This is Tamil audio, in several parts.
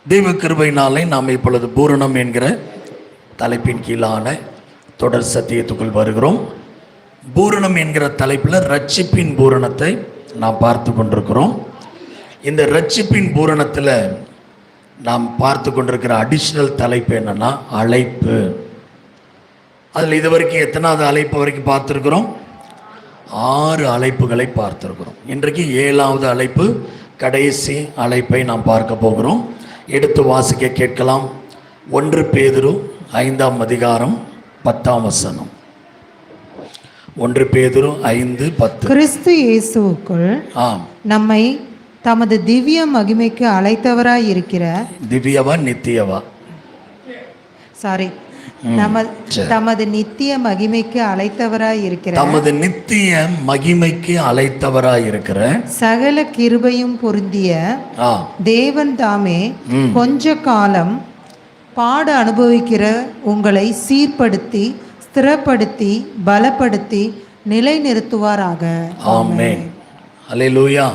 தெய்வ கிருபையினாலே நாம் இப்பொழுது பூரணம் என்கிற தலைப்பின் கீழான தொடர் சத்தியத்துக்குள் வருகிறோம். பூரணம் என்கிற தலைப்பில் ரட்சிப்பின் பூரணத்தை நாம் பார்த்து கொண்டிருக்கிறோம். இந்த ரட்சிப்பின் பூரணத்தில் நாம் பார்த்து கொண்டிருக்கிற அடிஷ்னல் தலைப்பு என்னன்னா அழைப்பு. அதில் இது வரைக்கும் எத்தனாவது அழைப்பு வரைக்கும் பார்த்துருக்கிறோம்? 6 அழைப்புகளை பார்த்துருக்கிறோம். இன்றைக்கு 7வது அழைப்பு, கடைசி அழைப்பை நாம் பார்க்க போகிறோம். எடுத்து வாசிக்க கேட்கலாம். 1 பேதுரு 5ஆம் அதிகாரம் 10ஆம் வசனம். 1 பேதுரு 5:10. கிறிஸ்து இயேசுவுக்குள் நம்மை தமது திவ்ய மகிமைக்கு அழைத்தவராய் இருக்கிற திவ்யவா நித்தியவா தமது நித்திய மகிமைக்கு அழைத்தவராய் இருக்கிற தமது நித்திய மகிமைக்கு அழைத்தவராய் இருக்கிற சகல கிருபையும் பொருந்திய தேவன் தாமே கொஞ்ச காலம் பாடு அனுபவிக்கிற உங்களை சீர்படுத்தி ஸ்திரப்படுத்தி பலப்படுத்தி நிலைநிறுத்துவாராக. ஆமென். அல்லேலூயா.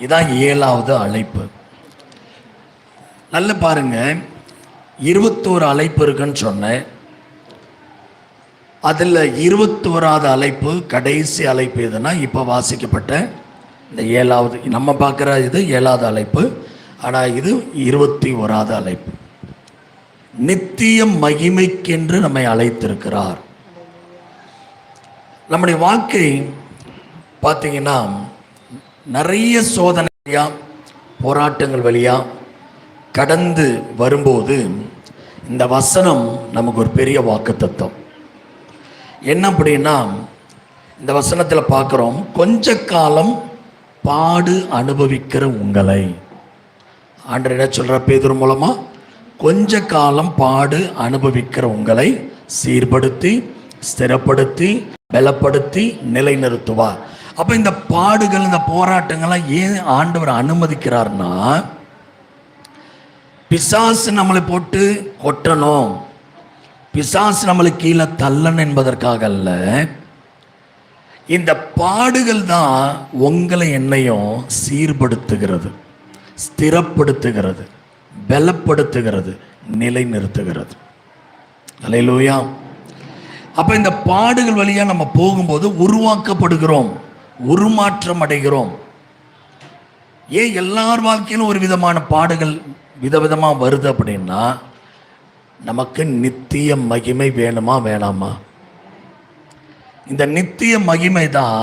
இதான் 7வது அழைப்பு. நல்ல பாருங்க, 21 அழைப்பு இருக்குன்னு சொன்னேன். அதில் 21வது அழைப்பு, கடைசி அழைப்பு எதுனா இப்போ வாசிக்கப்பட்ட இந்த 7வது, நம்ம பார்க்குற இது 7வது அழைப்பு. ஆனால் இது 21வது அழைப்பு. நித்திய மகிமைக்கென்று நம்மை அழைத்திருக்கிறார். நம்முடைய வாழ்க்கை பார்த்தீங்கன்னா நிறைய சோதனை வழியா, போராட்டங்கள் வழியா கடந்து வரும்போது இந்த வசனம் நமக்கு ஒரு பெரிய வாக்குத்தத்தம். என்ன அப்படின்னா, இந்த வசனத்தில் பார்க்குறோம், கொஞ்ச காலம் பாடு அனுபவிக்கிற உங்களை ஆண்டவர் என்ன சொல்ற? பேதுரு மூலமா கொஞ்ச காலம் பாடு அனுபவிக்கிற உங்களை சீர்படுத்தி ஸ்திரப்படுத்தி பலப்படுத்தி நிலைநிறுத்துவார். அப்போ இந்த பாடுகள், இந்த போராட்டங்கள்லாம் ஏன் ஆண்டவர் அனுமதிக்கிறார்னா, பிசாசு நம்மளை போட்டு கொட்டணும், பிசாசு நம்மளை கீழே தள்ளணும் என்பதற்காக அல்ல. இந்த பாடுகள் தான் உங்களை என்னையும் சீர்படுத்துகிறது, ஸ்திரப்படுத்துகிறது, பலப்படுத்துகிறது, நிலைநிறுத்துகிறது. அல்லேலூயா. அப்போ இந்த பாடுகள் வழியாக நம்ம போகும்போது உருவாக்கப்படுகிறோம், உருமாற்றம் அடைகிறோம். ஏன் எல்லார் வாழ்க்கையிலும் ஒரு விதமான பாடுகள் விதவிதமாக வருது அப்படின்னா, நமக்கு நித்திய மகிமை வேணுமா வேணாமா? இந்த நித்திய மகிமை தான்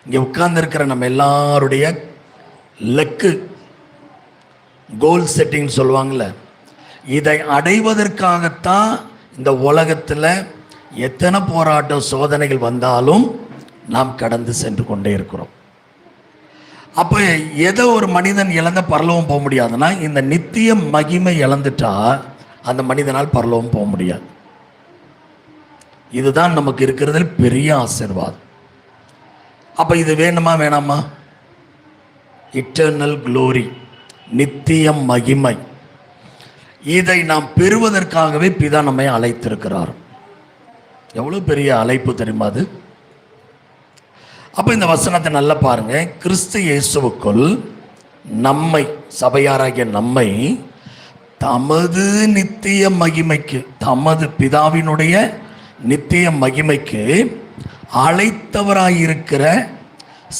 இங்கே உட்கார்ந்துருக்கிற நம்ம எல்லாருடைய லக்கு, கோல் செட்டிங் சொல்லுவாங்கள்ல. இதை அடைவதற்காகத்தான் இந்த உலகத்தில் எத்தனை போராட்டம் சோதனைகள் வந்தாலும் நாம் கடந்து சென்று கொண்டே இருக்கிறோம். அப்போ ஏதோ ஒரு மனிதன் இழந்த பரலோகம் போக முடியாதுன்னா, இந்த நித்திய மகிமை இழந்துட்டா அந்த மனிதனால் பரலோகம் போக முடியாது. இதுதான் நமக்கு இருக்கிறதில் பெரிய ஆசீர்வாதம். அப்போ இது வேணுமா வேணாமா? இட்டர்னல் க்ளோரி, நித்திய மகிமை, இதை நாம் பெறுவதற்காகவே பிதா நம்மை அழைத்திருக்கிறார். எவ்வளோ பெரிய அழைப்பு தெரியுமா அது? அப்போ இந்த வசனத்தை நல்லா பாருங்க. கிறிஸ்து இயேசுவுக்குள் நம்மை, சபையாராகிய நம்மை தமது நித்திய மகிமைக்கு, தமது பிதாவினுடைய நித்திய மகிமைக்கு அழைத்தவராயிருக்கிற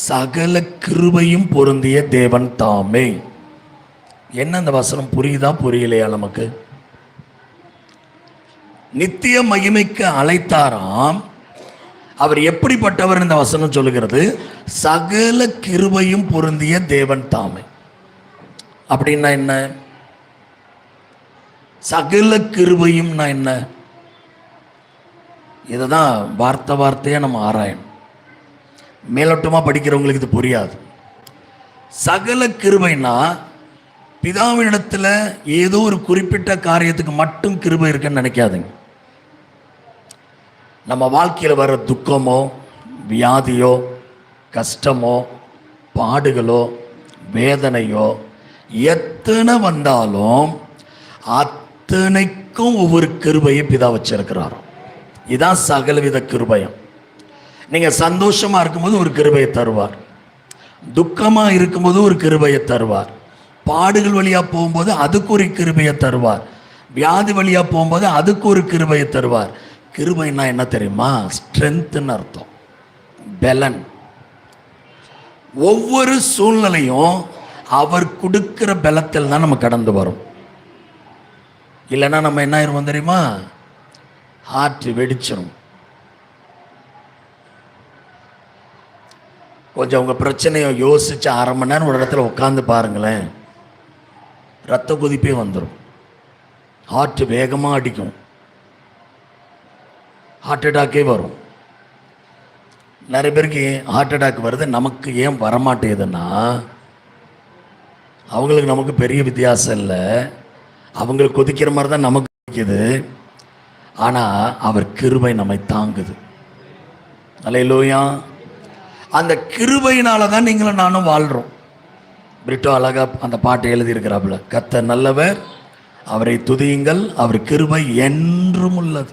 சகல கிருபையும் பொருந்திய தேவன் தாமே. என்ன இந்த வசனம் புரியுதா புரியலையா நமக்கு? நித்திய மகிமைக்கு அழைத்தாராம். அவர் எப்படிப்பட்டவர்? இந்த வசனம் சொல்லுகிறது, சகல கிருபையும் பொருந்திய தேவன் தாமே. அப்படின்னா என்ன? சகல கிருபையும்னா என்ன? இதுதான் வார்த்தை வார்த்தையா நம்ம ஆராயணும். மேலோட்டமாக படிக்கிறவங்களுக்கு இது புரியாது. சகல கிருபைனா பிதாவினிடத்தில் ஏதோ ஒரு குறிப்பிட்ட காரியத்துக்கு மட்டும் கிருபை இருக்குன்னு நினைக்காதுங்க. நம்ம வாழ்க்கையில் வர துக்கமோ வியாதியோ கஷ்டமோ பாடுகளோ வேதனையோ எத்தனை வந்தாலும் அத்தனைக்கும் ஒவ்வொரு கிருபையை பிதா வச்சிருக்கிறாரோ. இதான் சகலவித கிருபையும். நீங்கள் சந்தோஷமாக இருக்கும்போது ஒரு கிருபையை தருவார், துக்கமாக இருக்கும்போது ஒரு கிருபையை தருவார், பாடுகள் வழியாக போகும்போது அதுக்கு ஒரு கிருபையை தருவார். வியாதி வழியாக போகும்போது அதுக்கு ஒரு கிருபையை தருவார். கிருபைன்னா என்ன தெரியுமா? ஸ்ட்ரென்த்னு அர்த்தம், பலன். ஒவ்வொரு சூழ்நிலையும் அவர் கொடுக்கிற பலத்தில் தான் நம்ம கடந்து வரும். இல்லைன்னா நம்ம என்ன ஆயிருவோம் தெரியுமா? ஹார்ட் வெடிச்சிடும். கொஞ்சம் உங்கள் பிரச்சனையை யோசிச்சு 1/2 மணி நேரம் ஒரு இடத்துல உட்காந்து பாருங்களேன், ரத்த கொதிப்பே வந்துடும், ஹார்ட் வேகமாக அடிக்கும், ஹார்ட் அட்டாக்கே வரும். நிறைய பேருக்கு ஹார்ட் அட்டாக் வருது, நமக்கு ஏன் வரமாட்டேதுன்னா அவங்களுக்கு நமக்கு பெரிய வித்தியாசம் இல்லை. அவங்களுக்கு கொதிக்கிற மாதிரி தான் நமக்கு கொதிக்குது. ஆனால் அவர் கிருபை நம்மை தாங்குது. அல்லேலூயா. அந்த கிருபையினால தான் நீங்களும் நானும் வாழ்கிறோம். பிரிட்டோ அழகா அந்த பாட்டை எழுதியிருக்கிறாப்புல, கர்த்தர் நல்லவர், அவரை துதியுங்கள், அவர் கிருபை என்றும் உள்ளது.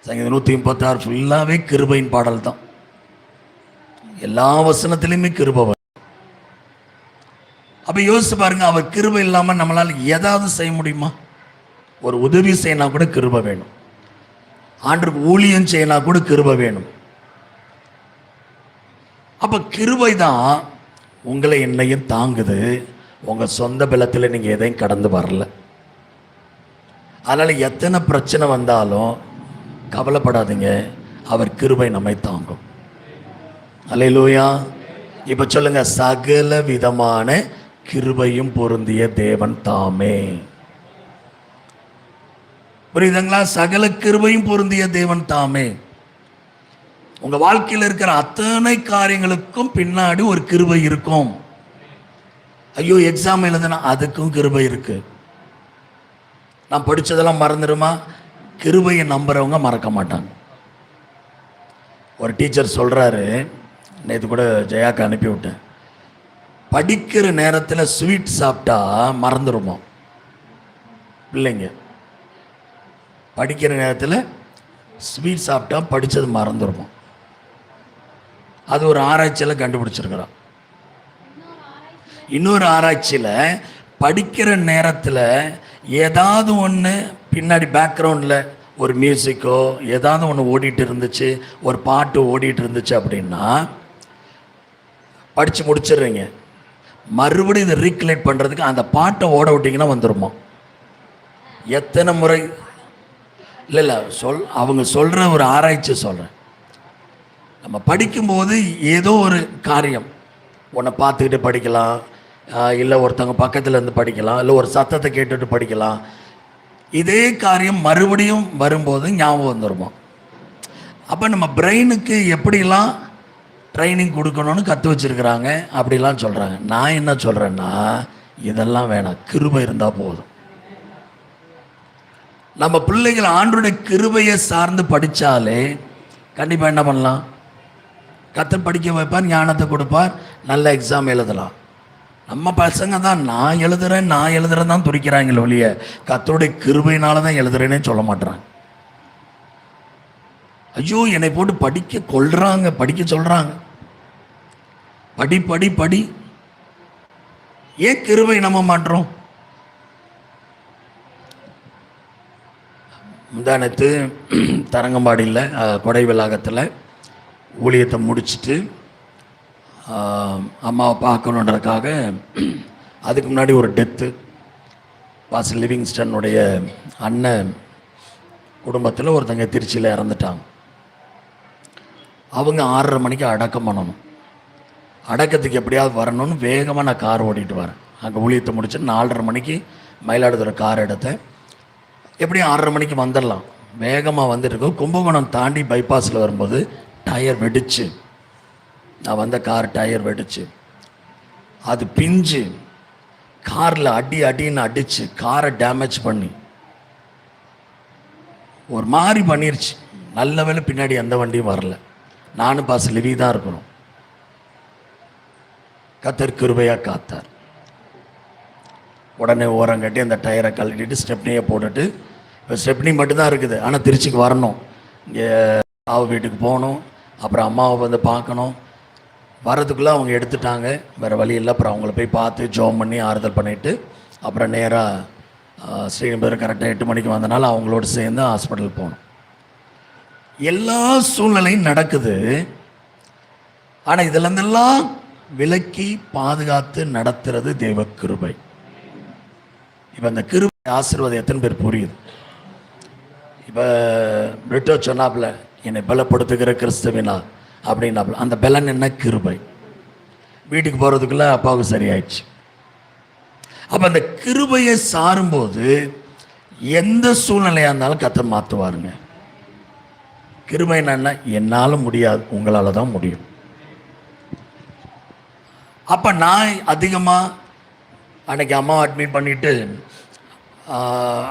சங்கீதம் 136 ஃபுல்லாகவே கிருபையின் பாடல் தான். எல்லா வசனத்திலையுமே கிருபை வரும். அப்போ யோசிச்சு பாருங்க, அவர் கிருபை இல்லாமல் நம்மளால் ஏதாவது செய்ய முடியுமா? ஒரு உதவி செய்யனா கூட கிருபை வேணும். ஆண்டருக்கு ஊழியம் செய்யனா கூட கிருபை வேணும். அப்போ கிருபை தான் உங்களை என்னையும் தாங்குது. உங்கள் சொந்த பலத்தில் நீங்கள் எதையும் கடந்து வரல. அதனால் எத்தனை பிரச்சனை வந்தாலும் கவலைப்படாதீங்க, அவர் கிருபை நம்மை தாங்கும். அல்லேலூயா. இப்போ சொல்லுங்க, சகல விதமான கிருபையும் பொருந்திய தேவன் தாமே. புரியுதுங்களா? சகல கிருபையும் பொருந்திய தேவன் தாமே. உங்க வாழ்க்கையில் இருக்கிற அத்தனை காரியங்களுக்கும் பின்னாடி ஒரு கிருபை இருக்கும். ஐயோ எக்ஸாம் எழுதுனா அதுக்கும் கிருபை இருக்கு. நான் படிச்சதெல்லாம் மறந்துடுமா? கிருபையை நம்புறவங்க மறக்க மாட்டாங்க. ஒரு டீச்சர் சொல்றாரு, நேற்று கூட ஜெயாக்கு அனுப்பி விட்டேன், படிக்கிற நேரத்தில் ஸ்வீட் சாப்பிட்டா மறந்துடுமா பிள்ளைங்க? படிக்கிற நேரத்தில் ஸ்வீட் சாப்பிட்டா படித்தது மறந்துடுமா? அது ஒரு ஆராய்ச்சியில் கண்டுபிடிச்சிருக்கிறான். இன்னொரு ஆராய்ச்சியில் படிக்கிற நேரத்தில் ஏதாவது ஒன்று பின்னாடி பேக்ரவுண்டில் ஒரு மியூசிக்கோ ஏதாவது ஒன்று ஓடிட்டு இருந்துச்சு, ஒரு பாட்டு ஓடிட்டு இருந்துச்சு அப்படின்னா படித்து முடிச்சிடுறீங்க, மறுபடியும் இதை ரீக்ரியேட் பண்ணுறதுக்கு அந்த பாட்டை ஓட விட்டிங்கன்னா வந்துடுமா? எத்தனை முறை? இல்லை அவங்க சொல்கிற ஒரு ஆராய்ச்சி சொல்கிறேன். நம்ம படிக்கும்போது ஏதோ ஒரு காரியம் ஒன்றை பார்த்துக்கிட்டு படிக்கலாம், இல்லை ஒருத்தவங்க பக்கத்தில் இருந்து படிக்கலாம், இல்லை ஒரு சத்தத்தை கேட்டுட்டு படிக்கலாம். இதே காரியம் மறுபடியும் வரும்போது ஞாபகம் வந்துடுமா? அப்போ நம்ம பிரெயினுக்கு எப்படிலாம் ட்ரைனிங் கொடுக்கணும்னு கற்று வச்சுருக்கிறாங்க, அப்படிலாம் சொல்கிறாங்க. நான் என்ன சொல்கிறேன்னா, இதெல்லாம் வேணாம், கிருபை இருந்தால் போதும். நம்ம பிள்ளைகள் ஆண்டவருடைய கிருபையை சார்ந்து படித்தாலே கண்டிப்பாக என்ன பண்ணலாம்? கர்த்தர் படிக்க வைப்பார், ஞானத்தை கொடுப்பார், நல்ல எக்ஸாம் எழுதலாம். நம்ம பசங்க தான் நான் எழுதுறேன் தான் துடிக்கிறாங்களே ஒழிய கர்த்தருடைய கிருபையினால தான் எழுதுறேன்னே சொல்ல மாட்டாங்க. ஐயோ என்னை போட்டு படிக்க கொள்றாங்க, படிக்க சொல்றாங்க, படி படி படி. ஏன் கிருபை நம்ப மாட்டோம்? முந்தானத்து தரங்கம்பாடியில் கொடை வளாகத்தில் ஊழியத்தை முடிச்சுட்டு அம்மாவை பார்க்கணுன்றதுக்காக, அதுக்கு முன்னாடி ஒரு டெத்து, பாஸ்டர் லிவிங்ஸ்டனுடைய அண்ணன் குடும்பத்தில் ஒருத்தங்க திருச்சியில் இறந்துட்டாங்க. அவங்க 6:30 மணிக்கு அடக்கம் பண்ணணும். அடக்கத்துக்கு எப்படியாவது வரணும்னு வேகமாக நான் கார் ஓட்டிகிட்டு வரேன். அங்கே ஊழியத்தை முடிச்சு 4:30 மணிக்கு மயிலாடுதுறை கார் எடுத்தேன். எப்படியும் 6:30 மணிக்கு வந்துடலாம். வேகமாக வந்துட்டு கும்பகோணம் தாண்டி பைபாஸில் வரும்போது டயர் வெடிச்சு, நான் வந்த கார் டயர் வெடிச்சு, அது பிஞ்சு காரில் அடின்னு அடிச்சு காரை டேமேஜ் பண்ணி ஒரு மாதிரி பண்ணிருச்சு. நல்ல வேளை பின்னாடி எந்த வண்டியும் வரல. நானும் பாஸ் லிவி தான் இருக்கணும். கர்த்தர் கிருபையாக காத்தார். உடனே ஓரம் கட்டி அந்த டயரை கழட்டிட்டு ஸ்டெப்னியை போட்டுட்டு, இப்போ ஸ்டெப்னி மட்டும்தான் இருக்குது, ஆனால் திருச்சிக்கு வரணும், இங்கே அவ வீட்டுக்கு போகணும், அப்புறம் அம்மாவை வந்து பார்க்கணும். வரதுக்குள்ளே அவங்க எடுத்துட்டாங்க, வேறு வழி இல்லை. அப்புறம் அவங்கள போய் பார்த்து ஜோம் பண்ணி ஆறுதல் பண்ணிவிட்டு அப்புறம் நேராக ஸ்ரீநகர் கரெக்டாக 8 மணிக்கு வந்தனால அவங்களோட சேர்ந்து ஹாஸ்பிட்டல் போனோம். எல்லா சூழ்நிலையும் நடக்குது. ஆனால் இதிலெல்லாம் விலக்கி பாதுகாத்து நடத்துறது தெய்வ கிருபை. இப்போ இந்த கிருபை ஆசீர்வாதம் எத்தனை பேர் புரியுது? இப்போ பிரிட்டோ சொன்னாப்புல, என்னை பலப்படுத்துகிற கிறிஸ்துவினால் அப்படின்னாப்புல, அந்த பலன் என்ன? கிருபை. வீட்டுக்கு போகிறதுக்குள்ளே அப்பாவுக்கு சரியாயிடுச்சு. அப்போ அந்த கிருபையை சாரும்போது எந்த சூழ்நிலையாக இருந்தாலும் கர்த்தர் மாற்றுவாருங்க. கிருபை என்ன? என்னால் முடியாது, உங்களால் தான் முடியும். அப்போ நான் அதிகமாக அன்றைக்கி அம்மாவை அட்மிட் பண்ணிவிட்டு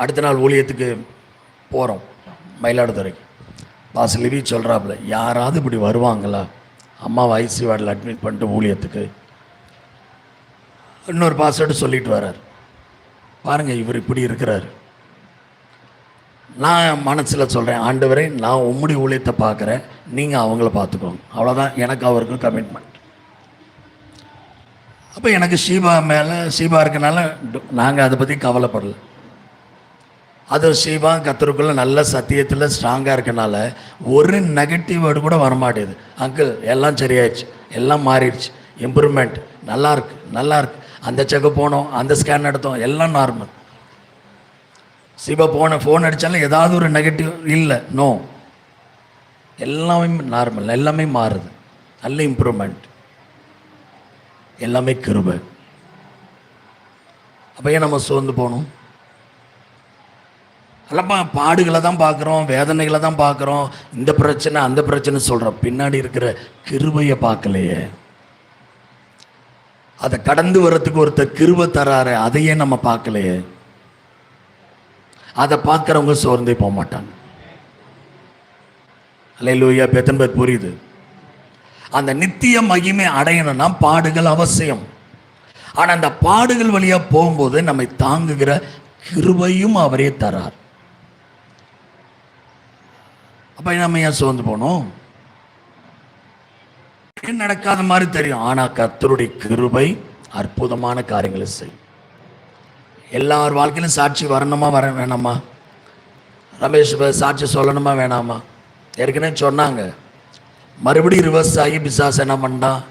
அடுத்த நாள் ஊழியத்துக்கு போகிறோம் மயிலாடுதுறைக்கு. பாஸ் லிவி சொல்கிறாப்புல, யாராவது இப்படி வருவாங்களா அம்மாவை ஐசி வார்டில் அட்மிட் பண்ணிட்டு ஊழியத்துக்கு? இன்னொரு பாஸ்வேர்டு சொல்லிட்டு வர்றார், பாருங்கள் இவர் இப்படி இருக்கிறார். நான் மனசில் சொல்கிறேன், ஆண்டவரே நான் உம்முடைய ஊழியத்தை பார்க்குறேன், நீங்கள் அவங்கள பார்த்துக்கோங்க, அவ்வளோதான் எனக்கு அவருக்கும் கமிட்மெண்ட். அப்போ எனக்கு ஷீபா இருக்கனால நாங்கள் அதை பற்றி கவலைப்படலை. அது ஷீபா கத்தருக்குள்ளே நல்ல சத்தியத்தில் ஸ்ட்ராங்காக இருக்கனால ஒரு நெகட்டிவ் வேர்டு கூட வரமாட்டேது. அங்கிள் எல்லாம் சரியாயிடுச்சு, எல்லாம் மாறிடுச்சு, இம்ப்ரூவ்மெண்ட், நல்லாயிருக்கு நல்லாயிருக்கு, அந்த செக்கப் போனோம், அந்த ஸ்கேன் எடுத்தோம், எல்லாம் நார்மல். ஷீபா ஃபோன் அடித்தாலும் ஏதாவது ஒரு நெகட்டிவ் இல்லை, நோ, எல்லாமே நார்மல், எல்லாமே மாறுது, நல்ல இம்ப்ரூவ்மெண்ட், எல்லாமே கிருபை. அப்போ ஏன் நம்ம சோர்ந்து போகணும்? அல்லப்பா பாடுகளை தான் பார்க்குறோம், வேதனைகளை தான் பார்க்குறோம், இந்த பிரச்சனை அந்த பிரச்சனை சொல்கிறோம், பின்னாடி இருக்கிற கிருபையை பார்க்கலையே. அதை கடந்து வர்றதுக்கு ஒருத்தர் கிருபை தராரு, அதையே நம்ம பார்க்கலையே. அதை பார்க்குறவங்க சோர்ந்தே போக மாட்டாங்க. அல்லேலூயா. எத்தனை பேர் புரியுது? அந்த நித்திய மகிமை அடையணும்னா பாடுகள் அவசியம். ஆனால் அந்த பாடுகள் வழியாக போகும்போது நம்மை தாங்குகிற கிருபையும் அவரே தரார். அப்போ நம்ம ஏன் சோர்ந்து போனோம்? ஏன் நடக்காத மாதிரி தெரியும், ஆனால் கர்த்தருடைய கிருபை அற்புதமான காரியங்களை செய்யும். எல்லார் வாழ்க்கையிலும் சாட்சி வரணுமா வேணாமா? ரமேஷ் சாட்சி சொல்லணுமா வேணாமா? ஏற்கனவே சொன்னாங்க, மறுபடியும் ரிவர்ஸ் ஆகி பிசாசு என்ன பண்ணான்,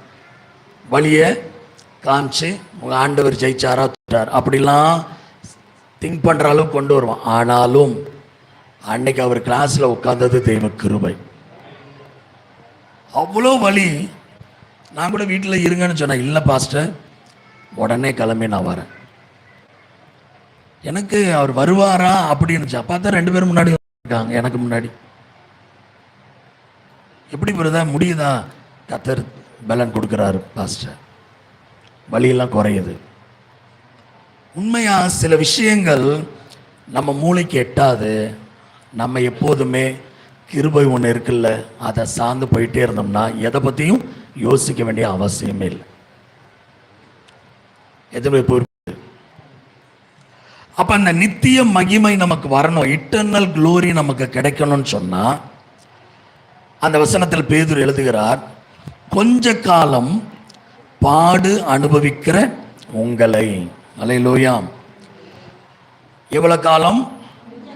வழியை காமிச்சு உங்கள் ஆண்டவர் ஜெயிச்சாரா தோற்றார் அப்படிலாம் திங்க் பண்ணுற அளவுக்கு கொண்டு வருவான். ஆனாலும் அன்னைக்கு அவர் கிளாஸில் உட்கார்ந்தது தெய்வ கிருபை. அவ்வளோ வழி. நான் கூட வீட்டில் இருங்கன்னு சொன்னேன், இல்லை பாஸ்டர் உடனே கிளம்பி நான் வரேன். எனக்கு அவர் வருவாரா அப்படின்னு பார்த்தா 2 பேரும் முன்னாடி இருக்காங்க, எனக்கு முன்னாடி. எப்படி வருதா முடியுதா? கர்த்தர் பலன் கொடுக்குறாரு பாஸ்டர், வலியெல்லாம் குறையுது. உண்மையாக சில விஷயங்கள் நம்ம மூளைக்கு எட்டாது. நம்ம எப்போதுமே கிருபை ஒன்று இருக்குல்ல, அதை சார்ந்து போயிட்டே இருந்தோம்னா எதை பற்றியும் யோசிக்க வேண்டிய அவசியமே இல்லை. எதுவுமே அப்போ அந்த நித்திய மகிமை நமக்கு வரணும், இட்டர்னல் க்ளோரி நமக்கு கிடைக்கணும்னு சொன்னால் அந்த வசனத்தில் பேதுரு எழுதுகிறார், கொஞ்ச காலம் பாடு அனுபவிக்கிற உங்களை. அல்லேலூயா. எவ்வளவு காலம்?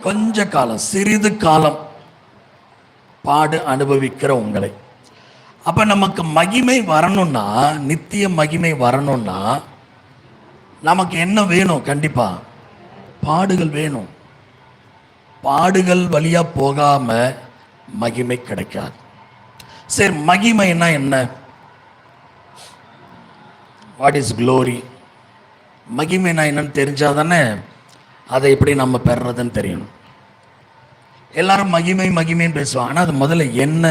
கொஞ்ச காலம், சிறிது காலம் பாடு அனுபவிக்கிற உங்களை. அப்ப நமக்கு மகிமை வரணும்னா, நித்திய மகிமை வரணும்னா நமக்கு என்ன வேணும்? கண்டிப்பா பாடுகள் வேணும். பாடுகள் வழியா போகாம மகிமை கிடைக்காது. சரி, மகிமைன்னா என்ன? What is glory? மகிமைனா என்னன்னு தெரிஞ்சாதானே அதை எப்படி நம்ம பெறுறதுன்னு தெரியணும். எல்லாரும் மகிமை மகிமைன்னு பேசுவாங்க, ஆனால் அது முதல்ல என்ன?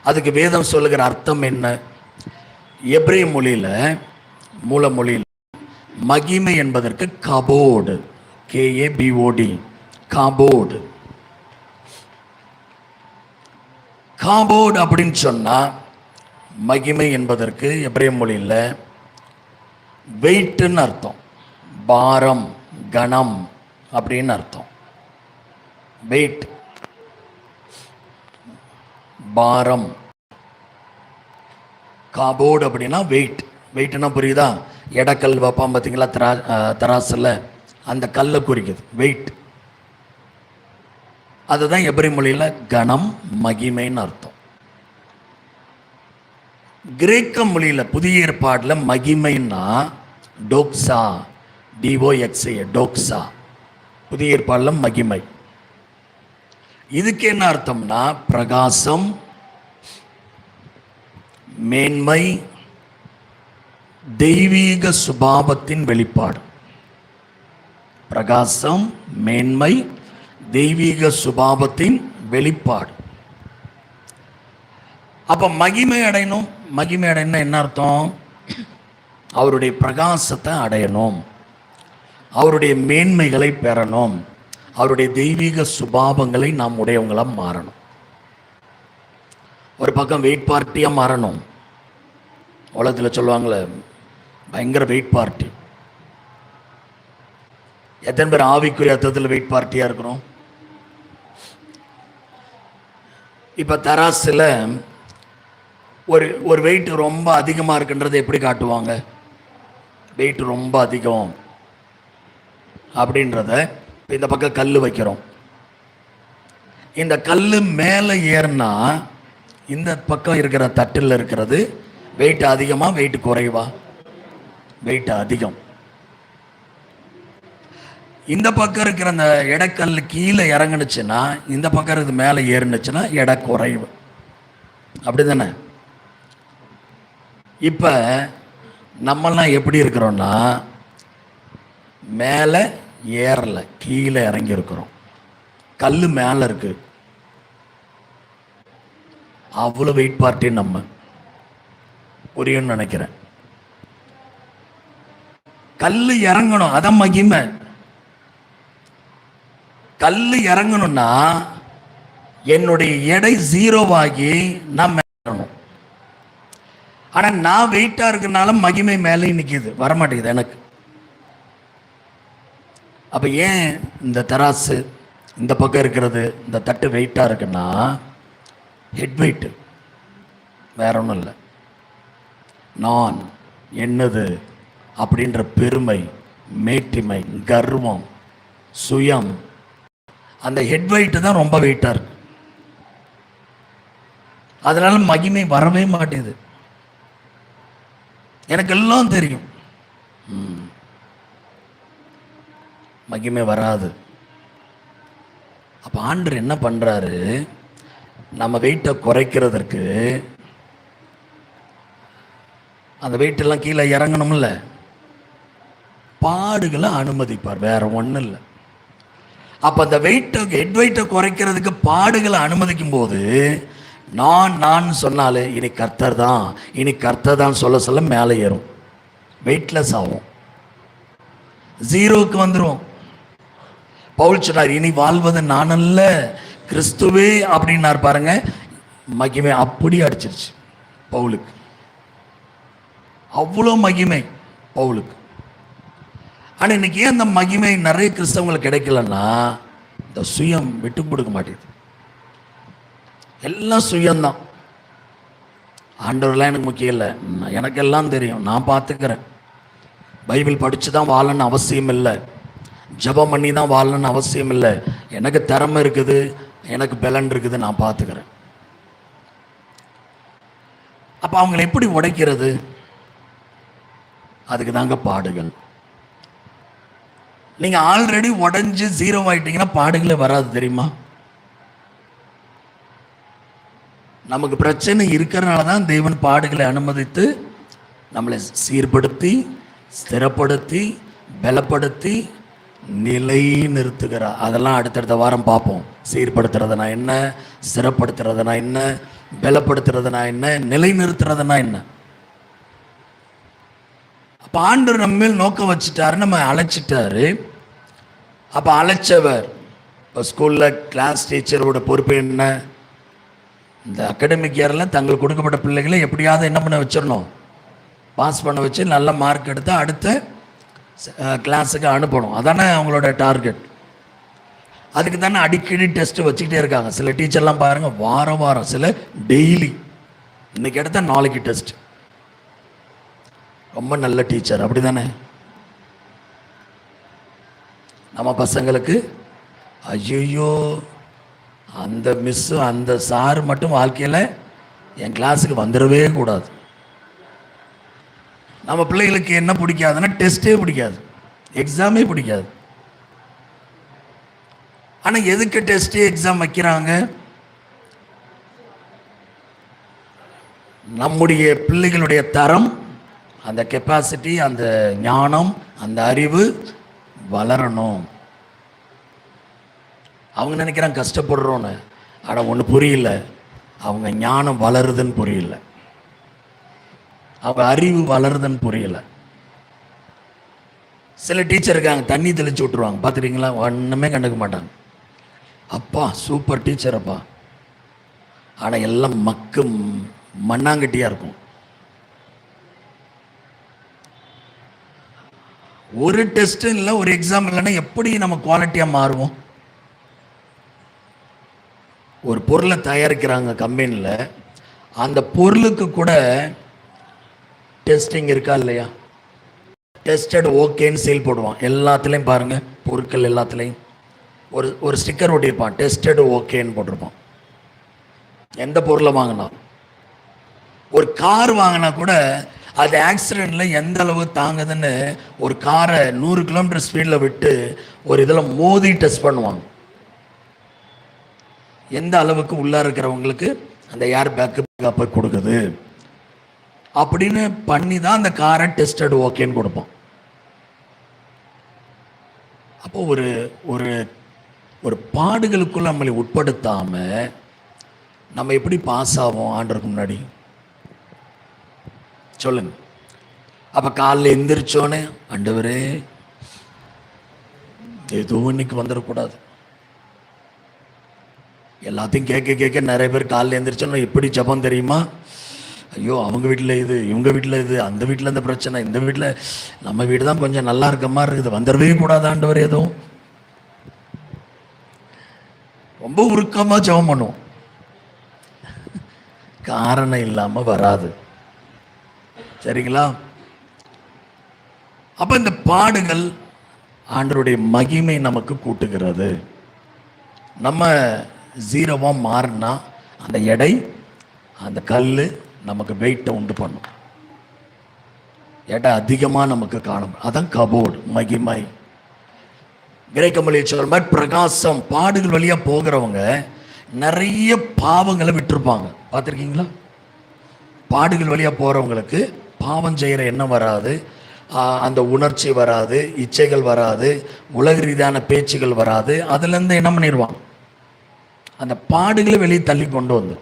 அதுக்கு வேதம் சொல்லுகிற அர்த்தம் என்ன? எபிரேய மொழியில், மூல மொழியில் மகிமை என்பதற்கு கபோடு, KABOD, காபோடு. காபோடு அப்படின்னு சொன்னா மகிமை என்பதற்கு எபிரேய மொழியில் வெயிட்னு அர்த்தம், பாரம், கணம் அப்படின்னு அர்த்தம். வெயிட், பாரம். காபோர்டு அப்படின்னா வெயிட். வெயிட்னா புரியுதா? எடக்கல் வைப்பான் பார்த்தீங்களா தராசில், அந்த கல்லை குறிக்குது வெயிட். அதுதான் எபிரி மொழியில் கனம் மகிமைன்னு அர்த்தம். கிரேக்க மொழியில் புதிய ஏற்பாட்டில் மகிமைன்னா டோக்ஸா, டிஓஎக்ஸே, டோக்ஸா. புதிய ஏற்பாட்டில் மகிமை. இதுக்கு என்ன அர்த்தம்னா பிரகாசம், மேன்மை, தெய்வீக சுபாவத்தின் வெளிப்பாடு. பிரகாசம், மேன்மை, தெய்வீக சுபாவத்தின் வெளிப்பாடு. அப்ப மகிமை அடையணும். மகிமை அடையணும் என்ன அர்த்தம்? அவருடைய பிரகாசத்தை அடையணும், அவருடைய மேன்மைகளை பெறணும், அவருடைய தெய்வீக சுபாவங்களை நாம் உடையவங்களாக மாறணும். ஒரு பக்கம் வெயிட் பார்ட்டியாக மாறணும். உலகத்தில் சொல்லுவாங்களே பயங்கர வெயிட் பார்ட்டி. எத்தனை பேர் ஆவிக்குரிய அர்த்தத்தில் வெயிட் பார்ட்டியாக இருக்கிறோம்? இப்போ தராசில் ஒரு வெயிட் ரொம்ப அதிகமாக இருக்குன்றதை எப்படி காட்டுவாங்க? வெயிட் ரொம்ப அதிகம் அப்படின்றத இந்த பக்கம் கல் வைக்கிறோம். இந்த கல் மேலே ஏறினா இந்த பக்கம் இருக்கிற தட்டில் இருக்கிறது வெயிட் அதிகமா வெயிட் குறைவா? வெயிட் அதிகம். இந்த பக்கம் இருக்கிற அந்த எடைக்கல் கீழே இறங்குனுச்சுன்னா இந்த பக்கம் இருக்கிறது மேலே ஏறினுச்சுன்னா எடை குறைவு. அப்படி தானே? இப்போ நம்மெல்லாம் எப்படி இருக்கிறோம்னா மேலே ஏறல, கீழே இறங்கி இருக்கிறோம். கல் மேலே இருக்கு, அவ்வளோ வெயிட் பார்ட்டி. நம்ம புரியும்னு நினைக்கிறேன். கல் இறங்கணும், அதான் மகிமை. கல் இறங்கணும்னா என்னுடைய எடை ஜீரோவாகி நான் மேறணும். ஆனா நான் வெயிட்டா இருக்கனால மகிமை மேலே நிற்கிது, வரமாட்டேங்குது எனக்கு. அப்ப ஏன் இந்த தராசு இந்த பக்கம் இருக்கிறது, இந்த தட்டு வெயிட்டா இருக்குன்னா ஹெட் வெயிட், வேற ஒன்றும் இல்லை. நான் என்னது அப்படின்ற பெருமை, மேட்டிமை, கர்வம், சுயம், அந்த ஹெட் வெயிட் தான் ரொம்ப வெயிட்டா இருக்கு. அதனால மகிமை வரவே மாட்டேங்குது. எனக்கு எல்லாம் தெரியும், மகிமை வராது. அப்ப ஆண்டவர் என்ன பண்றாரு? நம்ம வெயிட்டை குறைக்கிறதுக்கு அந்த வெயிட்டெல்லாம் கீழே இறங்கணும்ல, பாடுகளை அனுமதிப்பார், வேற ஒன்றும் இல்லை. அப்போ அந்த ஹெட் வெயிட்டை குறைக்கிறதுக்கு பாடுகளை அனுமதிக்கும் போது நான் சொன்னாலே இனி கர்த்தர் தான் சொல்ல மேலே ஏறும், வெயிட்லெஸ் ஆகும், ஜீரோவுக்கு வந்துடும். பவுல் சொன்னார், இனி வாழ்வது நான் அல்ல கிறிஸ்துவே அப்படின்னார் பாருங்க. மகிமை அப்படி அடிச்சிருச்சு பவுலுக்கு, அவ்வளோ மகிமை பவுலுக்கு. ஆனால் இன்னைக்கு ஏன் அந்த மகிமை நிறைய கிறிஸ்தவங்களுக்கு கிடைக்கலன்னா இந்த சுயம் விட்டு கொடுக்க மாட்டேங்குது. எல்லாம் சுயம்தான். ஆண்டவர்லாம் எனக்கு முக்கியம் இல்லை, எனக்கு எல்லாம் தெரியும், நான் பார்த்துக்கிறேன். பைபிள் படித்து தான் வாழணும்னு அவசியம் இல்லை, ஜெபம் பண்ணி தான் வாழணும்னு அவசியம் இல்லை. எனக்கு திறமை இருக்குது, எனக்கு பலன் இருக்குது, நான் பார்த்துக்கிறேன். அப்போ அவங்களை எப்படி உடைக்கிறது? அதுக்கு தாங்க பாடுகள். நீங்க ஆல்ரெடி உடைஞ்சு ஜீரோ ஆயிட்டீங்கன்னா பாடுகளே வராது, தெரியுமா? நமக்கு பிரச்சனை இருக்கிறனால தான் தேவன் பாடுகளை அனுமதித்து நம்மளை சீர்படுத்தி, ஸ்திரப்படுத்தி, பலப்படுத்தி, நிலை நிறுத்துகிறார். அதெல்லாம் அடுத்தடுத்த வாரம் பார்ப்போம். சீர்படுத்துறதுனா என்ன, ஸ்திரப்படுத்துறதுனா என்ன, பலப்படுத்துறதுனா என்ன, நிலை நிறுத்துறதுனா என்ன. அப்போ ஆண்டவர் நம்ம மேல் நோக்கம் வச்சுட்டாரு, நம்ம அழைச்சிட்டாரு. அப்போ அழைச்சவர், இப்போ ஸ்கூலில் கிளாஸ் டீச்சரோட பொறுப்பு என்ன? இந்த அகாடமிக் இயரில் தங்களுக்கு கொடுக்கப்பட்ட பிள்ளைகளை எப்படியாவது என்ன பண்ண வச்சிடணும், பாஸ் பண்ண வச்சு நல்ல மார்க் எடுத்து அடுத்த கிளாஸுக்கு அனுப்பணும். அதானே அவங்களோட டார்கெட். அதுக்கு தானே அடிக்கடி டெஸ்ட்டு வச்சுக்கிட்டே இருக்காங்க. சில டீச்சர்லாம் பாருங்கள் வாரம் சில டெய்லி, இன்னைக்கு எடுத்தால் நாளைக்கு டெஸ்ட், ரொம்ப நல்ல டீச்சர், அப்படி தானே? நம்ம பசங்களுக்கு ஐயோ அந்த மிஸ்ஸு அந்த சார் மட்டும் வாழ்க்கையில் என் கிளாஸுக்கு வந்துடவே கூடாது. நம்ம பிள்ளைகளுக்கு என்ன பிடிக்காதுன்னா டெஸ்ட்டே பிடிக்காது, எக்ஸாமே பிடிக்காது. ஆனால் எதுக்கு டெஸ்ட்டு எக்ஸாம் வைக்கிறாங்க? நம்முடைய பிள்ளைகளுடைய தரம், அந்த கெப்பாசிட்டி, அந்த ஞானம், அந்த அறிவு வளரணும். அவங்க நினைக்கிறாங்க கஷ்டப்படுறோன்னு. ஆனால் ஒன்று புரியல, அவங்க ஞானம் வளருதுன்னு புரியல, அவங்க அறிவு வளருதுன்னு புரியல. சில டீச்சர் இருக்காங்க, தண்ணி தெளிச்சு விட்டுருவாங்க, பார்த்துருக்கீங்களா? ஒன்றுமே கண்டுக்க மாட்டாங்க. அப்பா சூப்பர் டீச்சர் அப்பா, ஆனால் எல்லாம் மக்கு மண்ணாங்கட்டியாக இருக்கும். ஒரு டெஸ்ட் இல்லை, ஒரு எக்ஸாம் இல்லைன்னா எப்படி நம்ம குவாலிட்டியாக மாறுவோம்? ஒரு பொருளை தயாரிக்கிறாங்க கம்பெனியில், அந்த பொருளுக்கு கூட டெஸ்டிங் இருக்கா இல்லையா? டெஸ்டட் ஓகேன்னு சேல் போடுவான் எல்லாத்துலேயும். பாருங்கள், பொருட்கள் எல்லாத்துலேயும் ஒரு ஸ்டிக்கர் ஒட்டியிருப்பான், டெஸ்டட் ஓகேன்னு போட்டிருப்பான். எந்த பொருளை வாங்கினா, ஒரு கார் வாங்கினா கூட அது ஆக்சிடெண்ட்டில் எந்த அளவு தாங்குதுன்னு ஒரு காரை 100 கிலோமீட்டர் ஸ்பீடில் விட்டு ஒரு இதில் மோதி டெஸ்ட் பண்ணுவாங்க. எந்த அளவுக்கு உள்ளே இருக்கிறவங்களுக்கு அந்த ஏர் பேக்கப் கொடுக்குது அப்படின்னு பண்ணி தான் அந்த காரை டெஸ்டட் ஓகேன்னு கொடுப்போம். அப்போ ஒரு ஒரு ஒரு பாடுகளுக்குள்ள நம்மளை உட்படுத்தாமல் நம்ம எப்படி பாஸ் ஆகும் ஆண்டவருக்கு முன்னாடி? சொல்லுங்க. அப்போ காலைல எந்திரிச்சோன்னே ஆண்டவரே ஏதோ இன்னைக்கு வந்துடக்கூடாது. எல்லாத்தையும் கேட்க கேட்க நிறைய பேர் காலைல எந்திரிச்சோன்னா எப்படி ஜபம் தெரியுமா? ஐயோ அவங்க வீட்டில் இது, இவங்க வீட்டில் இது, அந்த வீட்டில் இந்த பிரச்சனை, இந்த வீட்டில் நம்ம வீடு தான் கொஞ்சம் நல்லா இருக்க மாதிரி இருக்குது, வந்துடவே கூடாது ஆண்டவர். ஏதோ ரொம்ப உருக்கமாக ஜபம் பண்ணுவோம், காரணம் இல்லாமல் வராது. சரிங்களா? அப்போ இந்த பாடுகள் ஆண்டவருடைய மகிமை நமக்கு கூட்டுகிறது. நம்ம ஜீரோவாக மாறினா அந்த எடை, அந்த கல் நமக்கு வெயிட்டை உண்டு பண்ணும், எடை அதிகமாக நமக்கு காணும். அதான் கபோர்டு, மகிமை. கிரேக்க மொழியை சொல்ற மாதிரி பிரகாசம். பாடுகள் வழியாக போகிறவங்க நிறைய பாவங்களை விட்டுருப்பாங்க, பார்த்துருக்கீங்களா? பாடுகள் வழியாக போகிறவங்களுக்கு பாவம் செய்கிற எண்ணம் வராது, அந்த உணர்ச்சி வராது, இச்சைகள் வராது, உலக ரீதியான பேச்சுகள் வராது. அதுலேருந்து என்ன பண்ணிடுவான்? அந்த பாடுகளை வெளியே தள்ளி கொண்டு வந்து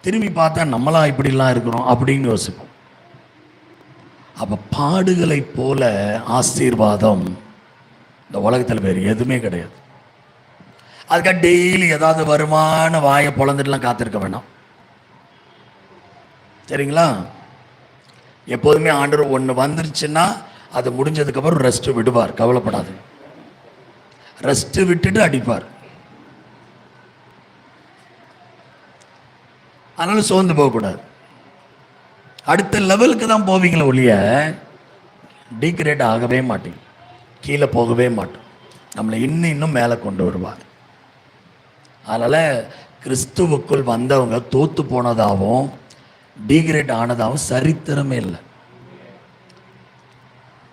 திரும்பி பார்த்தா நம்மளா இப்படிலாம் இருக்கிறோம் அப்படின்னு யோசிப்போம். அப்போ பாடுகளை போல ஆசீர்வாதம் இந்த உலகத்தில் வேறு எதுவுமே கிடையாது. அதுக்காக டெய்லி ஏதாவது வருமான வாயை பொழந்துட்டுலாம் காத்திருக்க வேணாம். சரிங்களா? எப்போதுமே ஆண்டவர் ஒன்று வந்துருச்சுன்னா அது முடிஞ்சதுக்கப்புறம் ரெஸ்ட்டு விடுவார், கவலைப்படாது. ரெஸ்ட்டு விட்டுட்டு அடிப்பார். அதனால சோர்ந்து போகக்கூடாது. அடுத்த லெவலுக்கு தான் போவீங்களே ஒழிய டீக்ரேட் ஆகவே மாட்டீங்க, கீழே போகவே மாட்டோம். நம்மளை இன்னும் மேலே கொண்டு வருவார். அதனால் கிறிஸ்துவுக்குள் வந்தவங்க தோத்து போனதாகவும் டீக்ரேட் ஆனதாகவும் சரித்திரமே இல்லை.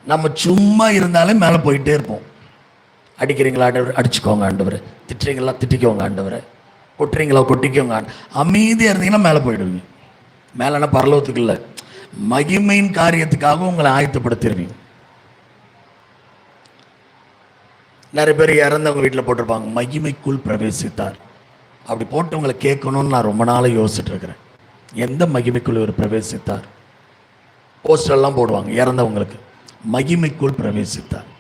நம்ம சும்மா இருந்தாலே மேலே போயிட்டே இருப்போம். அடிக்கிறீங்களா ஆண்டவர், அடிச்சுக்கோங்க ஆண்டவர். திட்டுறீங்களா, திட்டிக்கோங்க ஆண்டவர். கொட்டுறீங்களா, கொட்டிக்கோங்க. அமைதியாக இருந்தீங்கன்னா மேலே போயிடுவீங்க. மேலேனா பரலோகத்துக்கு இல்லை, மகிமையின் காரியத்துக்காக உங்களை ஆயத்தப்படுத்திடுவீங்க. நிறைய பேர் இறந்தவங்க வீட்டில் போட்டிருப்பாங்க, மகிமைக்குள் பிரவேசித்தார். அப்படி போட்டவங்களை கேட்கணும்னு நான் ரொம்ப நாளாக யோசிச்சுட்டு இருக்கிறேன். எந்த மகிமைக்குள் இவர் பிரவேசித்தார்? போஸ்டர்லாம் போடுவாங்க இறந்தவங்களுக்கு, மகிமைக்குள் பிரவேசித்தார்.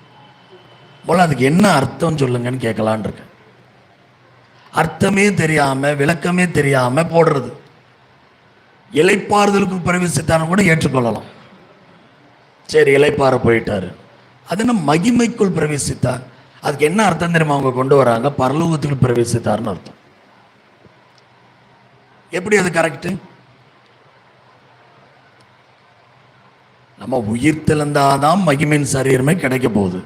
போல அதுக்கு என்ன அர்த்தம் சொல்லுங்கன்னு கேட்கலான் இருக்கேன். அர்த்தமே தெரியாமல், விளக்கமே தெரியாமல் போடுறது. இளைப்பாறுதலுக்குள் பிரவேசித்தான்னு கூட ஏற்றுக்கொள்ளலாம். சரி, இளைப்பாற போயிட்டாரு, அது என்ன மகிமைக்குள் பிரவேசித்தார்? அதுக்கு என்ன அர்த்தம் தெரியுமா அவங்க கொண்டு வராங்க? பரலோகத்துக்குள் பிரவேசித்தார்னு அர்த்தம். எப்படி அது கரெக்டு? நம்ம உயிர் தெழுந்தாதான் மகிமையின் சரீரமே கிடைக்க போகுது.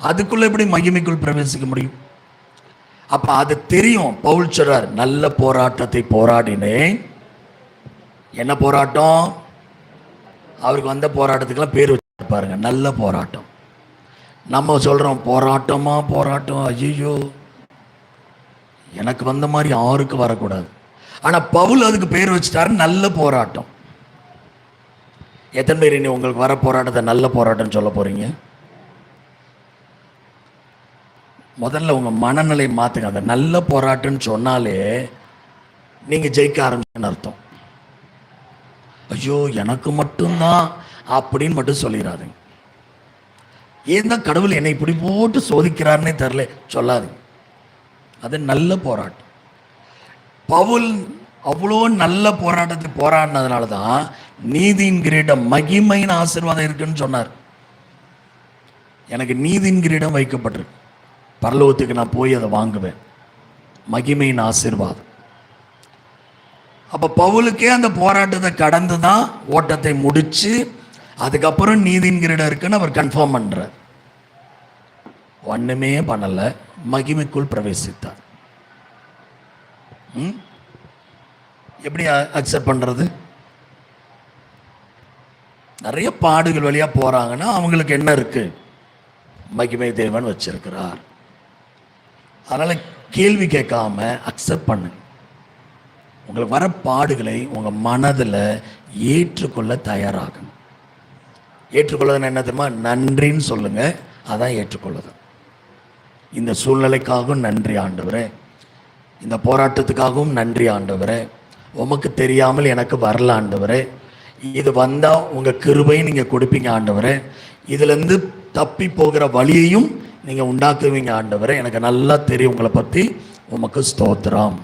அதுக்குள்ள எப்படி மகிமைக்குள் பிரவேசிக்க முடியும்? அப்ப அது தெரியும். பவுல் சொல்றார், நல்ல போராட்டத்தை போராடினேன். என்ன போராட்டம்? அவருக்கு வந்த போராட்டத்துக்கெல்லாம் பேர் வச்சு பாருங்க, நல்ல போராட்டம். நம்ம சொல்றோம் போராட்டமா போராட்டம், ஐயோ எனக்கு வந்த மாதிரி யாருக்கு வரக்கூடாது. ஆனா பவுல் அதுக்கு பேர் வச்சுட்டாரு, நல்ல போராட்டம். எத்தனை பேர் இனி உங்களுக்கு வர போராட்டத்தை நல்ல போராட்டம் சொல்ல போறீங்க? முதல்ல உங்க மனநிலை மாத்துங்க. அந்த நல்ல போராட்டம்னு சொன்னாலே நீங்க ஜெயிக்க ஆரம்பிச்சுன்னு அர்த்தம். ஐயோ எனக்கு மட்டும்தான் அப்படின்னு மட்டும் சொல்லிடாதீங்க. ஏன் தான் கடவுள் என்னை இப்படி போட்டு சோதிக்கிறாருன்னே தெரியல சொல்லாதீங்க. அது நல்ல போராட்டம். பவுல் அவ்வளோ நல்ல போராட்டத்தை போராடினதுனால தான் நீதியின் கிரீடம், மகிமையின் ஆசீர்வாதம் இருக்குன்னு சொன்னார். எனக்கு நீதியின் கிரீடம் வைக்கப்பட்டிருக்கு, பரலோகத்துக்கு நான் போய் அதை வாங்குவேன், மகிமையின் ஆசீர்வாதம். அப்ப பவுலுக்கே அந்த போராட்டத்தை கடந்து தான் ஓட்டத்தை முடிச்சு அதுக்கப்புறம் நீதியின் கிரீடம் இருக்குன்னு அவர் கன்ஃபார்ம் பண்றார். ஒண்ணுமே பண்ணல, மகிமைக்குள் பிரவேசித்தார். எப்படி அக்செப்ட் பண்றது? நிறைய பாடுகள் வழியா போறாங்கன்னா அவங்களுக்கு என்ன இருக்கு? மகிமை தேவன் வச்சிருக்கிறார். அதனால கேள்வி கேட்காம அக்செப்ட் பண்ணுங்க. உங்களுக்கு வர பாடுகளை உங்க மனதில் ஏற்றுக்கொள்ள தயாராகணும். ஏற்றுக்கொள்ளதுன்னு என்ன தெரியுமா? நன்றின்னு சொல்லுங்க. அதான் ஏற்றுக்கொள்ளுது. இந்த சூழ்நிலைக்காகவும் நன்றி ஆண்டவரே, இந்த போராட்டத்துக்காகவும் நன்றி ஆண்டவரே, உமக்கு தெரியாமல் எனக்கு வரல ஆண்டவரே, இது வந்தா உங்க கிருபை நீங்க கொடுப்பீங்க ஆண்டவரே, இதுல இருந்து தப்பி போகிற வழியையும் நீங்க உண்டாக்குவீங்க ஆண்டவரே, எனக்கு நல்லா தெரியும் உங்களை பத்தி, உமக்கு ஸ்தோத்திரம்.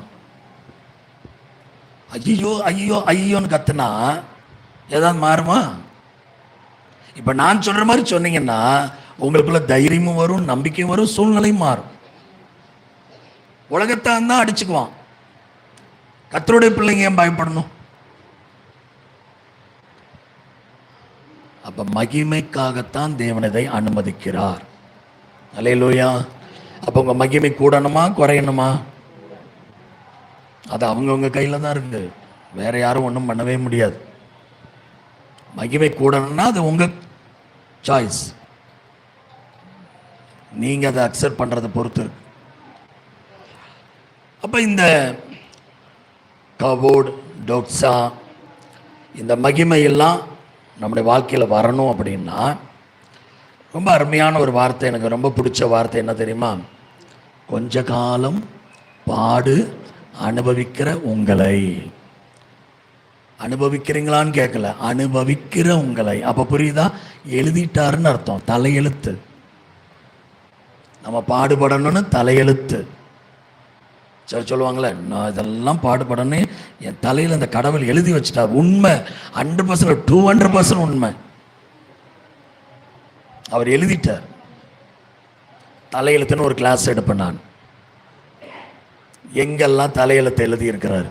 ஐயோ ஐயோ ஐயோன்னு கத்துனா ஏதாவது மாறுமா? இப்ப நான் சொல்ற மாதிரி சொன்னீங்கன்னா உங்களுக்குள்ள தைரியமும் வரும், நம்பிக்கையும் வரும், சூழ்நிலையும் மாறும். உலகத்தான் தான் அடிச்சுக்குவான். கர்த்தருடைய பிள்ளைங்க ஏன் பயப்படணும்? அப்ப மகிமைக்காகத்தான் தேவன் இதை அனுமதிக்கிறார். அல்லேலூயா. அப்ப உங்க மகிமை கூடணுமா குறையணுமா? அது அவங்கவுங்க கையில தான் இருக்கு. வேற யாரும் ஒன்றும் பண்ணவே முடியாது. மகிமை கூடணும்னா அது உங்க சாய்ஸ். நீங்க அதை அக்செப்ட் பண்றதை பொறுத்து இருக்கு. அப்ப இந்த கவோட், டோக்ஸா, இந்த மகிமை எல்லாம் நம்முடைய வாழ்க்கையில் வரணும் அப்படின்னா ரொம்ப அருமையான ஒரு வார்த்தை, எனக்கு ரொம்ப பிடிச்ச வார்த்தை என்ன தெரியுமா? கொஞ்ச காலம் பாடு அனுபவிக்கிற உங்களை. அனுபவிக்கிறீங்களான்னு கேட்கல, அனுபவிக்கிற உங்களை. அப்ப புரியுதா? எழுதிட்டாருன்னு அர்த்தம், தலையெழுத்து. நம்ம பாடுபடணும்னு தலையெழுத்து. சரி சொல்லுவாங்களே, நான் இதெல்லாம் பாடுபடணும் என் தலையில் இந்த கடவுள் எழுதி வச்சுட்டார். உண்மை 100%, 200% உண்மை. அவர் எழுதிட்டார். தலையெழுத்துன்னு ஒரு கிளாஸ் எடுப்பேன் நான். எங்கெல்லாம் தலையெழுத்தை எழுதி இருக்கிறார்.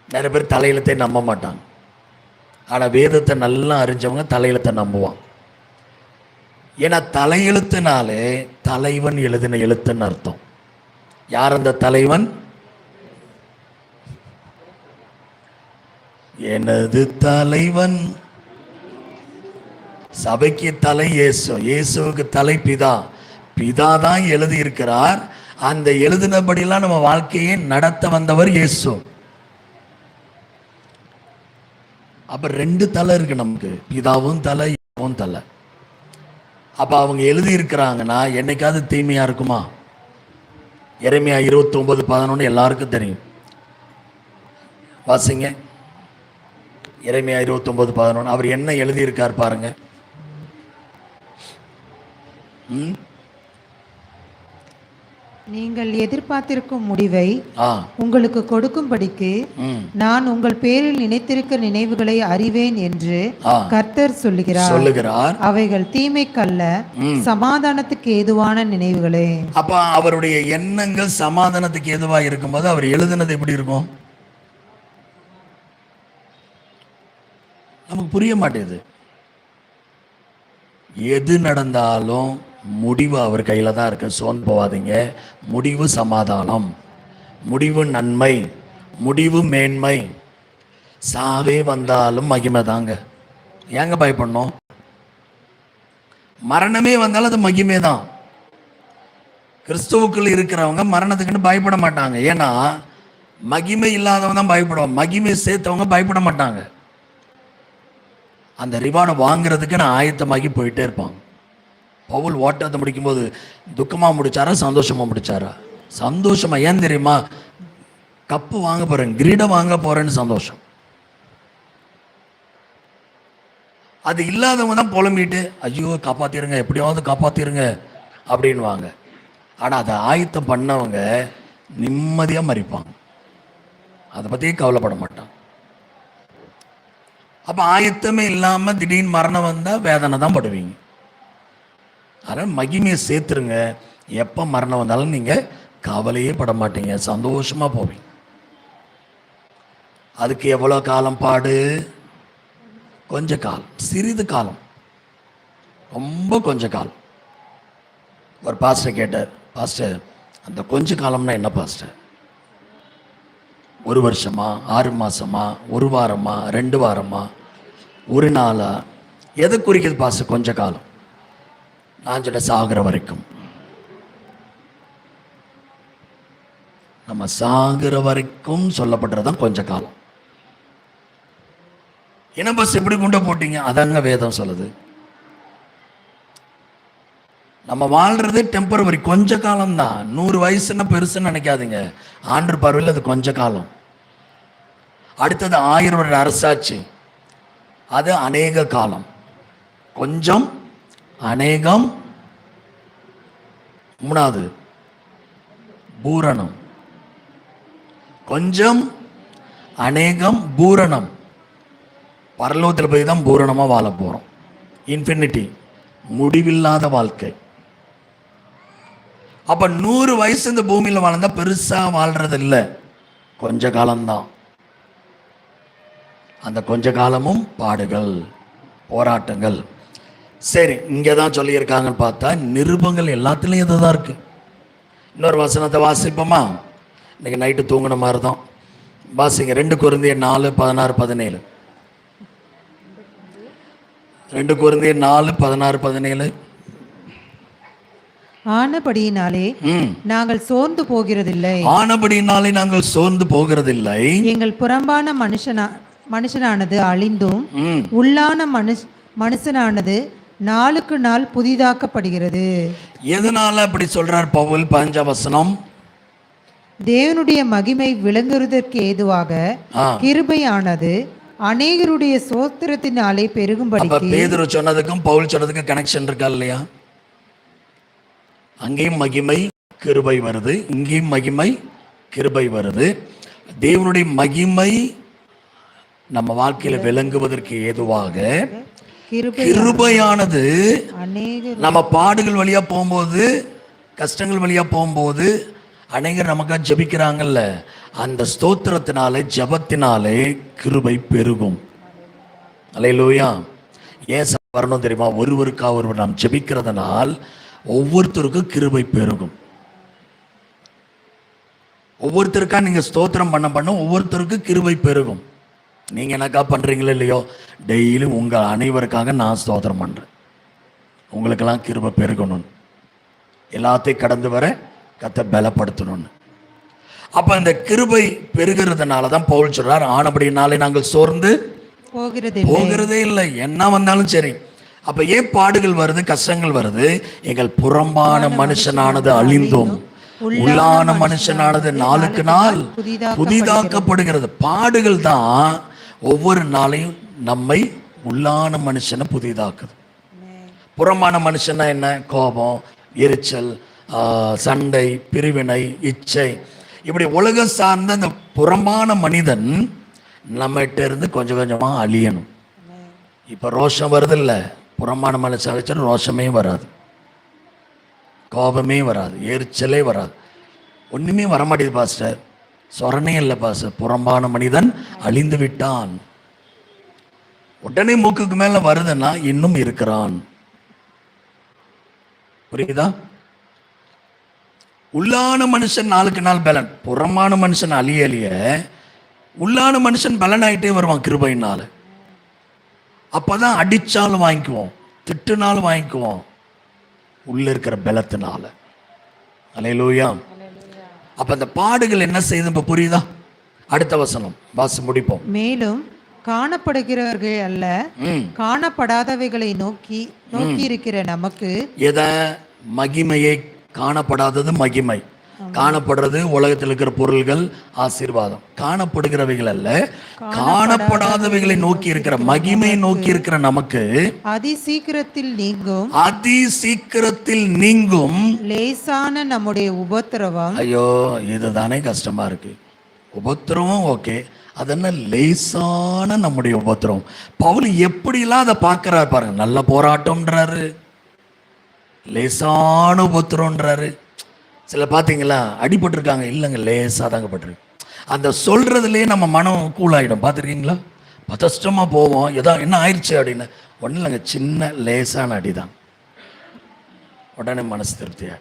நிறைய பேர் தலையெழுத்தை நம்ப மாட்டாங்க. ஆனால் வேதத்தை நல்லா அறிஞ்சவங்க தலையெழுத்தை நம்புவான். ஏன்னா தலையெழுத்துனாலே தலைவன் எழுதின எழுத்துன்னு அர்த்தம். யார் அந்த தலைவன்? எனது தலைவன். சபைக்கு தலை இயேசு, இயேசுவுக்கு தலை பிதா. பிதா தான் எழுதி இருக்கிறார். அந்த எழுதினபடியெல்லாம் நம்ம வாழ்க்கையை நடத்த வந்தவர் இயேசு. அப்ப 2 தலை இருக்கு நமக்கு, பிதாவும் தலை, இயேசுவும் தலை. அப்ப அவங்க எழுதி இருக்கிறாங்கன்னா என்னைக்காவது தீமையா இருக்குமா? எரேமியா 29:11 எல்லாருக்கும் தெரியும். வாசிங்க எரேமியா 29:11. அவர் என்ன எழுதியிருக்கார் பாருங்க. நீங்கள் எதிர்பார்த்திருக்கும் முடிவை உங்களுக்கு கொடுக்கும்படிக்கு நான் உங்கள் பேரில் நினைத்திருக்க நினைவுகளை அறிவேன் என்று கர்த்தர் சொல்லுகிறார். அவைகள் தீமைக்கல்ல, சமாதானத்துக்கு ஏதுவான நினைவுகளே. அப்ப அவருடைய எண்ணங்கள் சமாதானத்துக்கு ஏதுவா இருக்கும்போது அவர் எழுதினது எப்படி இருக்கும்? நமக்கு புரிய மாட்டேது. எது நடந்தாலும் முடிவு அவர் கையில் தான் இருக்கு. சோர்ந்து போகாதீங்க. முடிவு சமாதானம், முடிவு நன்மை, முடிவு மேன்மை. சாவே வந்தாலும் மகிமை தாங்க. ஏங்க பயப்படணும்? மரணமே வந்தாலும் அது மகிமை தான். கிறிஸ்துவுக்குள் இருக்கிறவங்க மரணத்துக்குன்னு பயப்பட மாட்டாங்க. ஏன்னா மகிமை இல்லாதவங்க தான் பயப்படுவாங்க. மகிமை சேர்த்தவங்க பயப்பட மாட்டாங்க. அந்த ரிவார்டை வாங்குறதுக்கு நான் ஆயத்தமாகி போயிட்டே இருப்பாங்க. பவுல் ஓட்டத்தை முடிக்கும்போது துக்கமாக முடிச்சாரா சந்தோஷமாக முடிச்சாரா? சந்தோஷமா. ஏன் தெரியுமா? கப்பு வாங்க போறேன், கிரீடம் வாங்க போறேன்னு சந்தோஷம். அது இல்லாதவங்க தான் புலம்பிட்டு ஐயோ காப்பாத்திருங்க, எப்படியாவது காப்பாத்திருங்க அப்படின்வாங்க. ஆனால் அதை ஆயத்தம் பண்ணவங்க நிம்மதியாக மறிப்பாங்க. அதை பற்றியே கவலைப்பட மாட்டாங்க. அப்போ ஆயத்தமே இல்லாமல் திடீர்னு மரணம் வந்தால் வேதனை தான் படுவீங்க. அதனால் மகிமையை சேர்த்துருங்க. எப்போ மரணம் வந்தாலும் நீங்கள் கவலையே பட மாட்டீங்க, சந்தோஷமாக போவீங்க. அதுக்கு எவ்வளோ காலம் பாடு? கொஞ்ச காலம், சிறிது காலம், ரொம்ப கொஞ்ச காலம். ஒரு பாஸ்டர் கேட்டார், பாஸ்டர் அந்த கொஞ்ச காலம்னா என்ன பாஸ்டர்? 1 வருஷமா, 6 மாசமா, 1 வாரமா, 2 வாரமா, 1 நாளா? எதை குறிக்குது பாஸ்டர் கொஞ்ச காலம்? நான் சொல்ல சாகிற வரைக்கும். நம்ம சாகிற வரைக்கும் சொல்லப்படுறதுதான் கொஞ்ச காலம். என்ன பஸ் எப்படி கொண்டு போட்டீங்க? அதாங்க வேதம் சொல்லுது. நம்ம வாழ்றது டெம்பரவரி, கொஞ்ச காலம் தான். 100 வயசுன்னா பெருசுன்னு நினைக்காதீங்க. ஆண்டு பார்வையில் அது கொஞ்ச காலம். அடுத்தது 1000 வருட அரசாட்சி, அது அநேக காலம். கொஞ்சம், அநேகம். 3வது பூரணம். கொஞ்சம், அநேகம், பூரணம். பரலோகத்தில் போய் தான் பூரணமாக வாழ போகிறோம். இன்ஃபினிட்டி, முடிவில்லாத வாழ்க்கை. அப்போ 100 வயசு இந்த பூமியில் வாழ்ந்தா பெருசாக வாழ்றது இல்லை, கொஞ்ச காலம்தான். அந்த கொஞ்ச காலமும் பாடுகள், போராட்டங்கள். சரி, இங்கே தான் சொல்லியிருக்காங்கன்னு பார்த்தா நிருபங்கள் எல்லாத்துலேயும் இது தான் இருக்குது. இன்னொரு வசனத்தை வாசிப்போமா? இன்னைக்கு நைட்டு தூங்கின மாதிரி தான். வாசிங்க 2 கொரிந்தியர் 4:16-17. 2 கொரிந்தியர் 4:16-17. ஆனபடியினாலே நாங்கள் சோர்ந்து போகிறதில்லை. ஆனபடியினாலே நாங்கள் சோர்ந்து போகிறதில்லை. எங்கள் புறம்பான மனுஷனானது அழிந்தும் உள்ளான மனுஷனானது நாளுக்கு நாள் புதிதாக்கப்படுகிறது. எதனால அப்படி சொல்றார் பவுல்? 15 வசனம். தேவனுடைய மகிமை விளங்குவதற்கு ஏதுவாக கிருபையானது அநேகருடைய சோத்திரத்தினாலே பெருகும்படி. பேதுரு சொன்னதுக்கும் பவுல் சொன்னதுக்கும் கனெக்ஷன் இருக்கா இல்லையா? அங்கேயும் மகிமை கிருபை வருது, இங்கேயும் மகிமை கிருபை வருது. தேவனுடைய மகிமை நம்ம வாழ்க்கையில விளங்குவதற்கு ஏதுவாக கிருபையானது நம்ம பாடுகள் வழியா போகும்போது, கஷ்டங்கள் வழியா போகும்போது அநேகர் நமக்காக ஜெபிக்கிறாங்கல்ல, அந்த ஸ்தோத்திரத்தினாலே, ஜபத்தினாலே கிருபை பெருகும். அல்லேலூயா. ஏன் வரணும் தெரியுமா? ஒருவருக்காக ஒருவர் நாம் ஜெபிக்கிறதுனால் ஒவ்வொருத்தருக்கும் கிருபை பெருகும். ஒவ்வொருத்தருக்கா நீங்க ஸ்தோத்திரம் பண்ண ஒவ்வொருத்தருக்கும் கிருபை பெருகும். நீங்க எனக்கா பண்றீங்களோ இல்லையோ, டெய்லி உங்க அனைவருக்காக நான் ஸ்தோத்திரம் பண்றேன். உங்களுக்கெல்லாம் கிருபை பெருகணும், எல்லாத்தையும் கடந்து வர கர்த்தர் பலப்படுத்தணும்னு. அப்ப இந்த கிருபை பெருகிறதுனால தான் பவுல் சொல்றார், ஆனபடினாலே நாங்கள் சோர்ந்து போகிறதே இல்லை, என்ன வந்தாலும் சரி. அப்ப ஏன் பாடுகள் வருது, கஷ்டங்கள் வருது? எங்கள் புறம்பான மனுஷனானது அழிந்தோம், உள்ளான மனுஷனானது நாளுக்கு நாள் புதிதாக்கப்படுகிறது. பாடுகள் தான் ஒவ்வொரு நாளையும் நம்மை உள்ளான மனுஷனை புதிதாக்குது. புறமான மனுஷனா என்ன? கோபம், எரிச்சல், சண்டை, பிரிவினை, இச்சை, இப்படி உலகம் சார்ந்த அந்த புறமான மனிதன் நம்மகிட்ட இருந்து கொஞ்சம் கொஞ்சமா அழியணும். இப்ப ரோஷம் வருது இல்ல, புறமான மனுஷன் அழிச்சா ரோஷமே வராது, கோபமே வராது, எரிச்சலே வராது, ஒண்ணுமே வரமாட்டேது பாஸ்டர். சொரணே இல்லை பாஸ்டர், புறம்பான மனிதன் அழிந்து விட்டான். உடனே மூக்குக்கு மேல வருதுன்னா இன்னும் இருக்கிறான். புரியுதா? உள்ளான மனுஷன் நாளுக்கு நாள் பலன், புறமான மனுஷன் அழிய அழிய உள்ளான மனுஷன் பலன் ஆயிட்டே வருவான் கிருபையினால. அப்பதான் அடிச்சாலும் வாங்கிக்குவோம், திட்டுனாலும் வாங்கிக்குவோம், உள்ள இருக்கிற பலத்தினால. அல்லேலூயா. அப்ப அந்த பாடுகள் என்ன செய்யுது இப்ப புரியுதா? அடுத்த வசனம் வாசி முடிப்போம். மேலும் காணப்படுகிறவர்கள் அல்ல, காணப்படாதவைகளை நோக்கி இருக்கிற நமக்கு. எதை? மகிமையை. காணப்படாதது மகிமை, காணப்படுறது உலகத்தில் இருக்கிற பொருள்கள், ஆசீர்வாதம். காணப்படுகிறவைகள் அல்ல, காணப்படாதவைகளை நோக்கி இருக்கிற, மகிமையை நோக்கி இருக்கிற நமக்கு அதி சீக்கிரத்தில் நீங்கும் லேசான நம்முடைய உபத்திரவம். ஐயோ, இதுதானே கஷ்டமா இருக்கு. உபத்திரவம் ஓகே, அது என்ன லேசான நம்முடைய உபத்திரவம்? பவுல் எப்படிலாம் அதை பார்க்கிறார் பாருங்க. நல்ல போராட்டம்ன்றாரு, லேசான உபத்திரம்ன்றாரு. சில பார்த்தீங்களா, அடிபட்டிருக்காங்க, இல்லைங்க லேசாக தாங்க பட்டிருக்கு. அந்த சொல்றதுலேயே நம்ம மனம் கூலாயிடும். பார்த்துருக்கீங்களா? பதஷ்டமாக போவோம், ஏதோ என்ன ஆயிடுச்சு அப்படின்னு. ஒன்றும் இல்லைங்க, சின்ன லேசான அடிதான், உடனே மனசு திருப்தியா.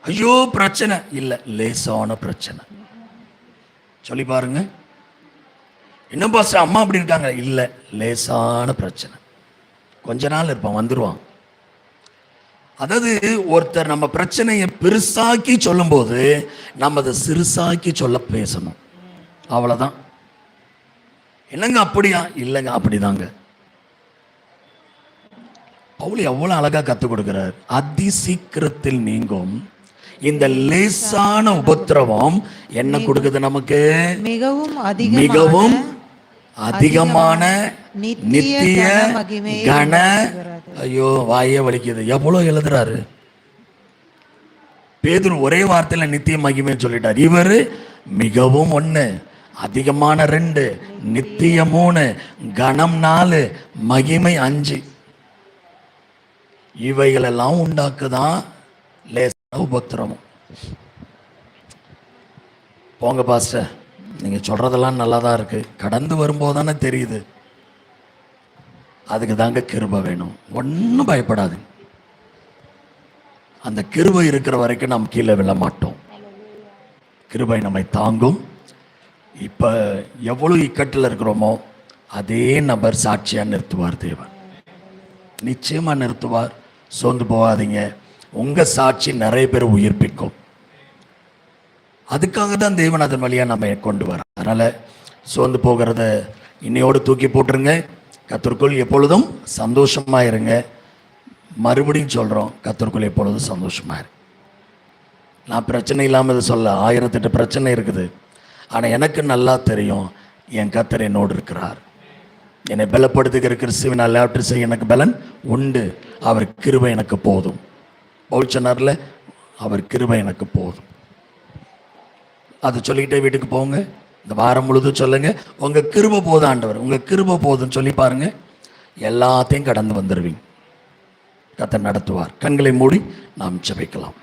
ஐயோ பிரச்சனை இல்லை, லேசான பிரச்சனை. சொல்லி பாருங்க. இன்னும் பாஸ்டர் அம்மா அப்படி இருக்காங்க, இல்லை லேசான பிரச்சனை, கொஞ்ச நாள் இருப்பான், வந்துடுவான். அதாவது ஒருத்தர் நம்ம பிரச்சனையை பெருசாக்கி சொல்லும்போது நம்ம அதை சிறுசாக்கி சொல்ல பேசணும், அவ்வளோதான். என்னங்க அப்படியா? இல்லைங்க அப்படிதாங்க. பவுல் எவ்வளோ அழகா கற்றுக் கொடுக்கிறார். அதி சீக்கிரத்தில் நீங்கும் இந்த லேசான உபத்திரவம் என்ன கொடுக்குது நமக்கு? மிகவும் அதிகமான நித்திய கன. ஐயோ வாயே வலிக்குது. எவ்வளோ எழுதுறாரு பேதுரு, ஒரே வார்த்தையில நித்திய மகிமை சொல்லிட்டார். இவர் மிகவும் 1, அதிகமான 2, நித்திய 3, கணம் 4, மகிமை 5. இவைகளெல்லாம் உண்டாக்குதான் லேசான உபத்திரமும். போங்க பாஸ்டர், நீங்க சொல்றதெல்லாம் நல்லா தான் இருக்கு, கடந்து வரும்போது தானே தெரியுது. அதுக்கு தாங்க கிருபை வேணும். ஒன்றும் பயப்படாது. அந்த கிருபை இருக்கிற வரைக்கும் நாம் கீழே விழ மாட்டோம். கிருபை நம்மை தாங்கும். இப்ப எவ்வளவு இக்கட்டில் இருக்கிறோமோ அதே நபர் சாட்சியா நிறுத்துவார் தேவன், நிச்சயமா நிறுத்துவார். சோர்ந்து போகாதீங்க, உங்க சாட்சி நிறைய பேர் உயிர்ப்பிக்கும். அதுக்காக தான் தேவன் அதன் வழியா நம்ம கொண்டு வர. அதனால சோர்ந்து போகிறத இன்னையோடு தூக்கி போட்டுருங்க. கர்த்தருக்குள் எப்பொழுதும் சந்தோஷமா இருங்க. மறுபடியும் சொல்றோம், கர்த்தருக்குள் எப்பொழுதும் சந்தோஷமா இருங்க. நான் பிரச்சனை இல்லாமல் இதை சொல்ல, 1008 பிரச்சனை இருக்குது. ஆனா எனக்கு நல்லா தெரியும், என் கர்த்தர் என்னோடு இருக்கிறார். என்னை பலப்படுத்துகிற கிறிஸ்துவின் எல்லாவற்றையும் செய்ய எனக்கு பலன் உண்டு. அவர் கிருபை எனக்கு போதும். பவுல் சொன்னார்ல, அவர் கிருபை எனக்கு போதும். அது சொல்லிக்கிட்டே வீட்டுக்கு போங்க. இந்த வாரம் முழுதும் சொல்லுங்க, உங்க கிருபை போதும் ஆண்டவர், உங்க கிருபை போதும் சொல்லி பாருங்க. எல்லாத்தையும் கடந்து வந்துடுவீங்க. கர்த்தர் நடத்துவார். கண்களை மூடி நாம் ஜெபிக்கலாம்.